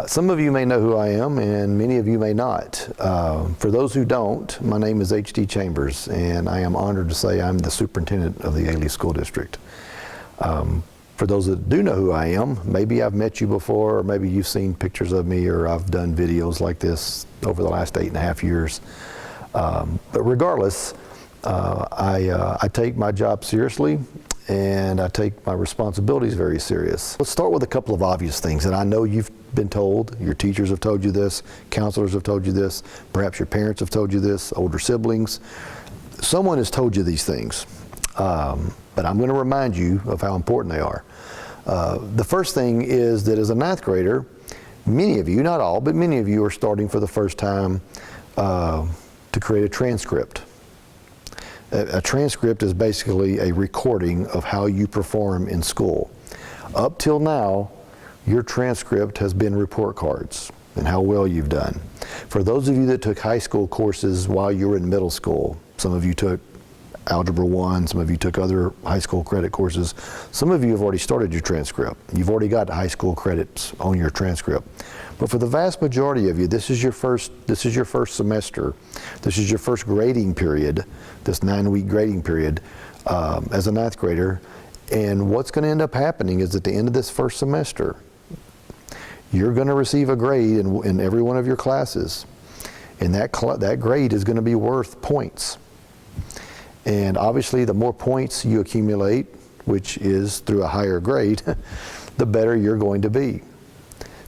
Some of you may know who I am, and many of you may not. For those who don't, my name is H.D. Chambers, and I am honored to say I'm the superintendent of the Alief School District. For those that do know who I am, maybe I've met you before, or maybe you've seen pictures of me, or I've done videos like this over the last 8.5 years. But regardless, I take my job seriously, and I take my responsibilities very serious. Let's start with a couple of obvious things that I know you've been told. Your teachers have told you this, counselors have told you this, perhaps your parents have told you this, older siblings. Someone has told you these things, but I'm going to remind you of how important they are. The first thing is that as a ninth grader, many of you, not all, but many of you are starting for the first time to create a transcript. A transcript is basically a recording of how you perform in school. Up till now, your transcript has been report cards and how well you've done. For those of you that took high school courses while you were in middle school, some of you took Algebra 1, some of you took other high school credit courses, some of you have already started your transcript. You've already got high school credits on your transcript. But for the vast majority of you, this is your first semester. This is your first grading period, this 9-week grading period as a ninth grader. And what's going to end up happening is at the end of this first semester, you're going to receive a grade in every one of your classes. And that grade is going to be worth points. And obviously, the more points you accumulate, which is through a higher grade, the better you're going to be.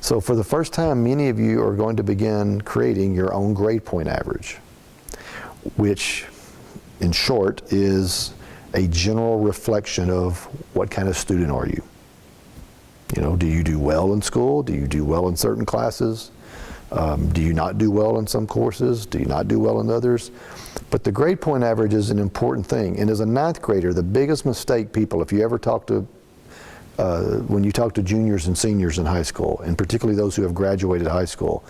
So for the first time, many of you are going to begin creating your own grade point average, which, in short, is a general reflection of what kind of student are you. You know, do you do well in school? Do you do well in certain classes? Do you not do well in some courses? Do you not do well in others? But the grade point average is an important thing. And as a ninth grader, the biggest mistake people, if you ever talk to, when you talk to juniors and seniors in high school, and particularly those who have graduated high school,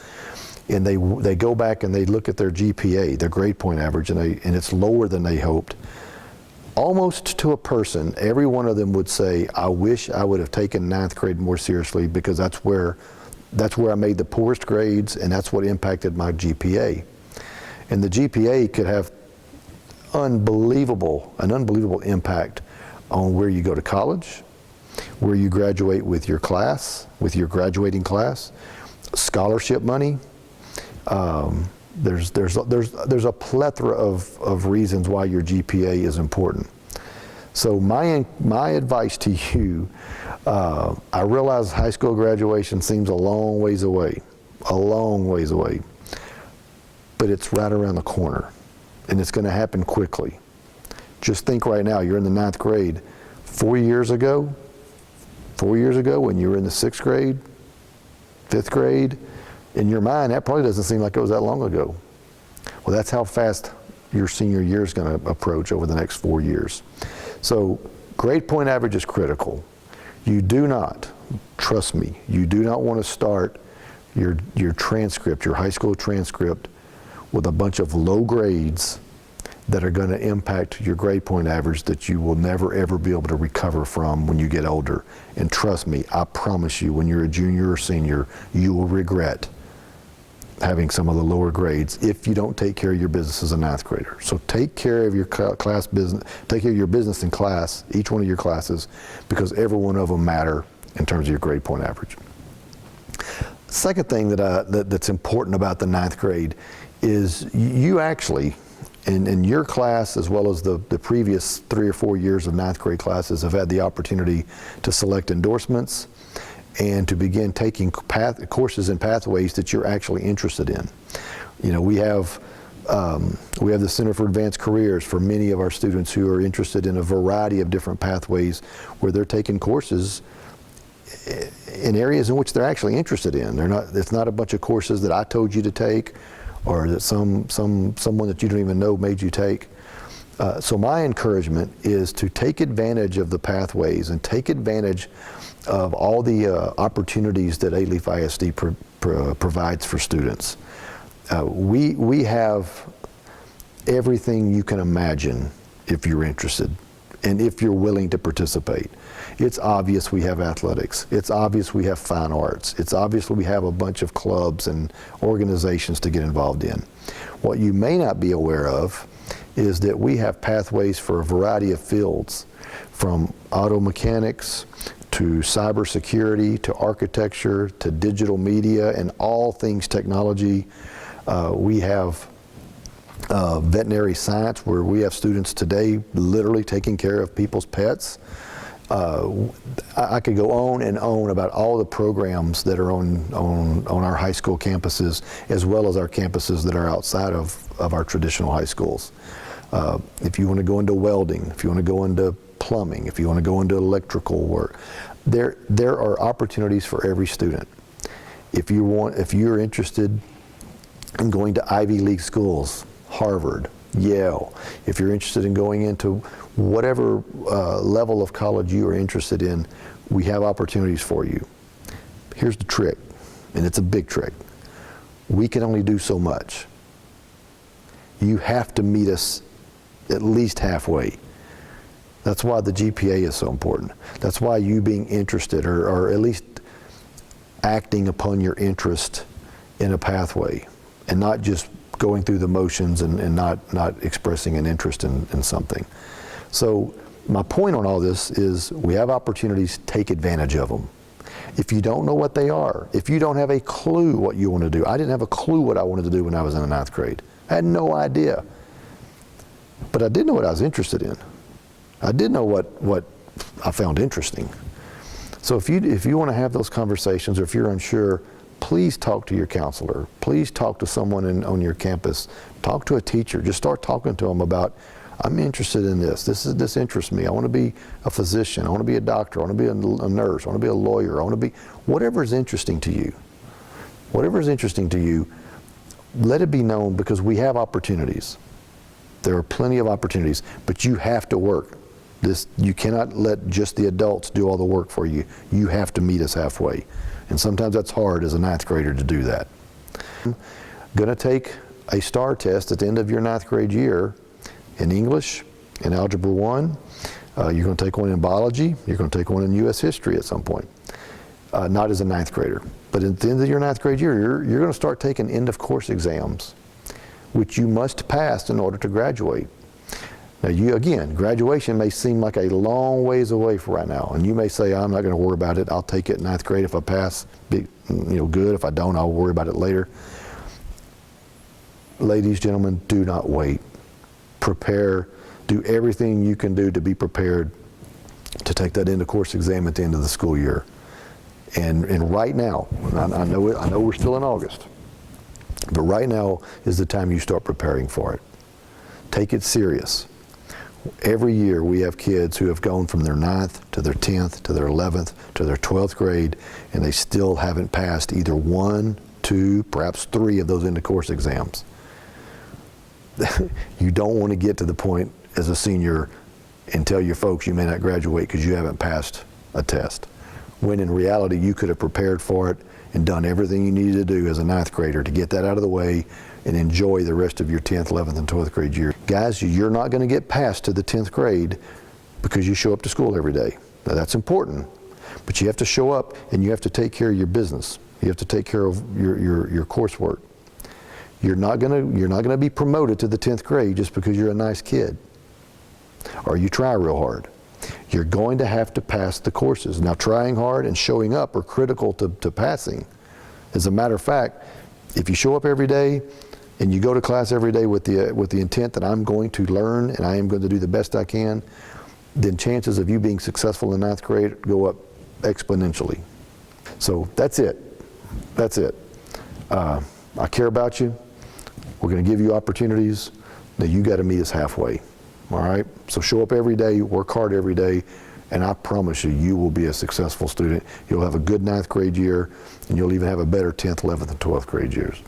and they go back and they look at their GPA, their grade point average, and it's lower than they hoped, almost to a person, every one of them would say, I wish I would have taken ninth grade more seriously, because that's where I made the poorest grades, and that's what impacted my GPA. And the GPA could have an unbelievable impact on where you go to college, where you graduate with your class, with your graduating class, scholarship money. There's a plethora of reasons why your GPA is important. So my advice to you, I realize high school graduation seems a long ways away, but it's right around the corner, and it's going to happen quickly. Just think right now, you're in the ninth grade. 4 years ago, when you were in the 6th grade, 5th grade, in your mind, that probably doesn't seem like it was that long ago. Well, that's how fast your senior year is going to approach over the next 4 years. So grade point average is critical. You do not, trust me, you do not want to start your transcript, your high school transcript, with a bunch of low grades that are going to impact your grade point average that you will never ever be able to recover from when you get older. And trust me, I promise you, when you're a junior or senior, you will regret having some of the lower grades if you don't take care of your business as a ninth grader. So take care of your class business, take care of your business in class, each one of your classes, because every one of them matter in terms of your grade point average. Second thing that's important about the ninth grade is you actually, in your class, as well as the previous 3 or 4 years of ninth grade classes, have had the opportunity to select endorsements and to begin taking courses and pathways that you're actually interested in. You know, we have the Center for Advanced Careers for many of our students who are interested in a variety of different pathways where they're taking courses in areas in which they're actually interested in. It's not a bunch of courses that I told you to take, or that someone that you don't even know made you take. So my encouragement is to take advantage of the pathways and take advantage of all the opportunities that Alief ISD provides for students. We have everything you can imagine if you're interested. and if you're willing to participate. It's obvious we have athletics. It's obvious we have fine arts. It's obvious we have a bunch of clubs and organizations to get involved in. What you may not be aware of is that we have pathways for a variety of fields, from auto mechanics to cybersecurity to architecture to digital media and all things technology. We have veterinary science, where we have students today literally taking care of people's pets. I could go on and on about all the programs that are on our high school campuses, as well as our campuses that are outside of our traditional high schools. If you want to go into welding, if you want to go into plumbing, if you want to go into electrical work, there are opportunities for every student. If you're interested in going to Ivy League schools, Harvard, Yale, if you're interested in going into whatever level of college you are interested in, we have opportunities for you. Here's the trick, and it's a big trick. We can only do so much. You have to meet us at least halfway. That's why the G.P.A. is so important. That's why you being interested, or at least acting upon your interest in a pathway, and not just going through the motions and not expressing an interest in something. So my point on all this is we have opportunities, take advantage of them. If you don't know what they are, if you don't have a clue what you want to do, I didn't have a clue what I wanted to do when I was in the 9th grade. I had no idea. But I did know what I was interested in. I did know what I found interesting. So if you want to have those conversations, or if you're unsure, please talk to your counselor. Please talk to someone on your campus. Talk to a teacher. Just start talking to them about, I'm interested in this. This interests me. I want to be a physician. I want to be a doctor. I want to be a nurse. I want to be a lawyer. I want to be whatever is interesting to you. Whatever is interesting to you, let it be known, because we have opportunities. There are plenty of opportunities, but you have to work. You cannot let just the adults do all the work for you. You have to meet us halfway. And sometimes that's hard as a 9th grader to do that. I'm going to take a STAR test at the end of your 9th grade year in English, in Algebra 1. You're going to take one in biology. You're going to take one in U.S. history at some point. Not as a 9th grader. But at the end of your 9th grade year, you're going to start taking end of course exams, which you must pass in order to graduate. Now, again, graduation may seem like a long ways away for right now, and you may say, I'm not going to worry about it. I'll take it in 9th grade. If I pass, good. If I don't, I'll worry about it later. Ladies, gentlemen, do not wait. Prepare. Do everything you can do to be prepared to take that end of course exam at the end of the school year. And right now, I know we're still in August, but right now is the time you start preparing for it. Take it serious. Every year we have kids who have gone from their 9th to their 10th to their 11th to their 12th grade, and they still haven't passed either 1, 2, perhaps 3 of those end of course exams. You don't want to get to the point as a senior and tell your folks you may not graduate because you haven't passed a test, when in reality you could have prepared for it and done everything you needed to do as a 9th grader to get that out of the way and enjoy the rest of your 10th, 11th, and 12th grade year. Guys, you're not going to get passed to the 10th grade because you show up to school every day. Now, that's important, but you have to show up and you have to take care of your business. You have to take care of your coursework. You're not going to be promoted to the 10th grade just because you're a nice kid or you try real hard. You're going to have to pass the courses. Now, trying hard and showing up are critical to passing. As a matter of fact, if you show up every day and you go to class every day with the intent that I'm going to learn and I am going to do the best I can, then chances of you being successful in 9th grade go up exponentially. So that's it. That's it. I care about you. We're going to give you opportunities. Now you got to meet us halfway. All right? So show up every day, work hard every day, and I promise you, you will be a successful student. You'll have a good 9th grade year, and you'll even have a better 10th, 11th, and 12th grade years.